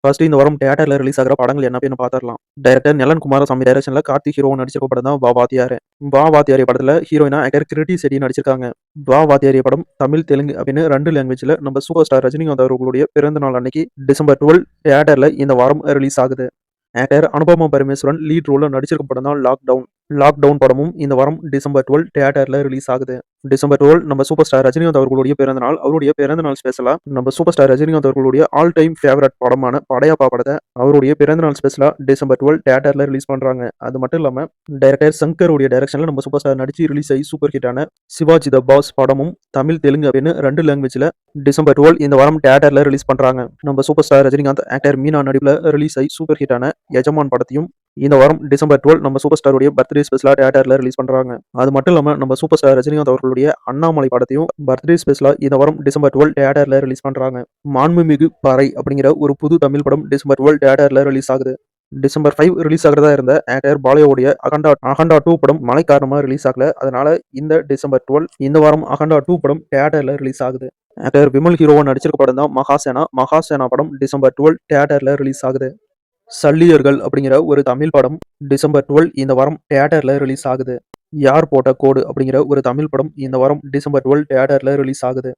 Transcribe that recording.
First இந்த வாரம் தியேட்டர்ல ரிலீஸ் ஆகுற படங்கள் என்ன அப்படின்னு பார்த்துடலாம். டைரக்டர் நெலன் குமாரசாமி டைரக்ஷன்ல கார்த்திக் ஹீரோவா நடிச்சிருக்க படம் தான் வா வாத்தியாரே. வா வாத்தியாரே படத்துல ஹீரோயினா ஆக்டர் கிருத்தி செட்டி நடிச்சிருக்காங்க. வா வாத்தியாரே படம் தமிழ், தெலுங்கு அப்படின்னு 2 லாங்குவேஜ்ல நம்ம சூப்பர் ஸ்டார் ரஜினிகாந்த் அவர்களுடைய பிறந்த நாள் அன்னைக்கு டிசம்பர் 12 தியேட்டர்ல இந்த வாரம் ரிலீஸ் ஆகுது. ஆக்டர் அனுபமா பரமேஸ்வரன் லீட் ரோல்ல நடிச்சிருக்க படம் தான் லாக்டவுன். லாக்டவுன் படமும் இந்த வாரம் டிசம்பர் 12 தியேட்டர்ல ரிலீஸ் ஆகுது. டிசம்பர் 12 நம்ம சூப்பர் ஸ்டார் ரஜினிகாந்த் அவர்களுடைய பிறந்த நாள். அவருடைய பிறந்த நாள் ஸ்பெஷலா நம்ம சூப்பர் ஸ்டார் ரஜினிகாந்த் அவர்களுடைய ஆல் டைம் ஃபேவரட் படமான படையப்பா படத்தை அவருடைய பிறந்த நாள் ஸ்பெஷலா டிசம்பர் 12 தியேட்டர்ல ரிலீஸ் பண்றாங்க. அது மட்டும் இல்லாம டைரக்டர் சங்கருடைய டைரக்ஷன்ல நம்ம சூப்பர் ஸ்டார் நடிச்சு ரிலீஸ் ஆகி சூப்பர் ஹிட்டான சிவாஜி த பாஸ் படமும் தமிழ், தெலுங்கு அப்படின்னு 2 லாங்குவேஜ்ல டிசம்பர் 12 இந்த வாரம் தியேட்டர்ல ரிலீஸ் பண்றாங்க. நம்ம super star Rajinikanth actor Meena நடிப்புல ரிலீஸ் ஆகி சூப்பர் ஹிட்டான எஜமான் படத்தையும் இந்த வாரம் டிசம்பர் 12 நம்ம சூப்பர் ஸ்டாருடைய பர்த்டே ஸ்பெஷலா தியேட்டர்ல ரிலீஸ் பண்றாங்க. அது மட்டும் இல்லாம நம்ம சூப்பர் ஸ்டார் ரஜினிகாந்த் அவர்களுடைய அண்ணாமலை படத்தையும் பர்த்டே ஸ்பெஷலா இந்த வாரம் டிசம்பர் 12 தியேட்டர்ல ரிலீஸ் பண்றாங்க. மாண்புமிகு பறை அப்படிங்கிற ஒரு புது தமிழ் படம் டிசம்பர் 12 தியேட்டர்ல ரிலீஸ் ஆகுது. டிசம்பர் 5 ரிலீஸ் ஆகிறதா இருந்த ஆக்டர் பாலையாவுடைய அகண்டா அகண்டா 2 படம் மழை காரணமா ரிலீஸ் ஆகல. அதனால இந்த டிசம்பர் 12 இந்த வாரம் அகண்டா 2 படம் தியேட்டர்ல ரிலீஸ் ஆகுது. ஆக்டர் விமல் ஹீரோவா நடிச்சிருக்க படம் தான் மகாசேனா. மகாசேனா படம் டிசம்பர் 12 தியேட்டர்ல ரிலீஸ் ஆகுது. சல்லியர்கள் அப்படிங்கிற ஒரு தமிழ் படம் டிசம்பர் 12 இந்த வாரம் தியேட்டர்ல ரிலீஸ் ஆகுது. யார் போட்ட கோடு அப்படிங்கிற ஒரு தமிழ் படம் இந்த வாரம் டிசம்பர் 12 தியேட்டர்ல ரிலீஸ் ஆகுது.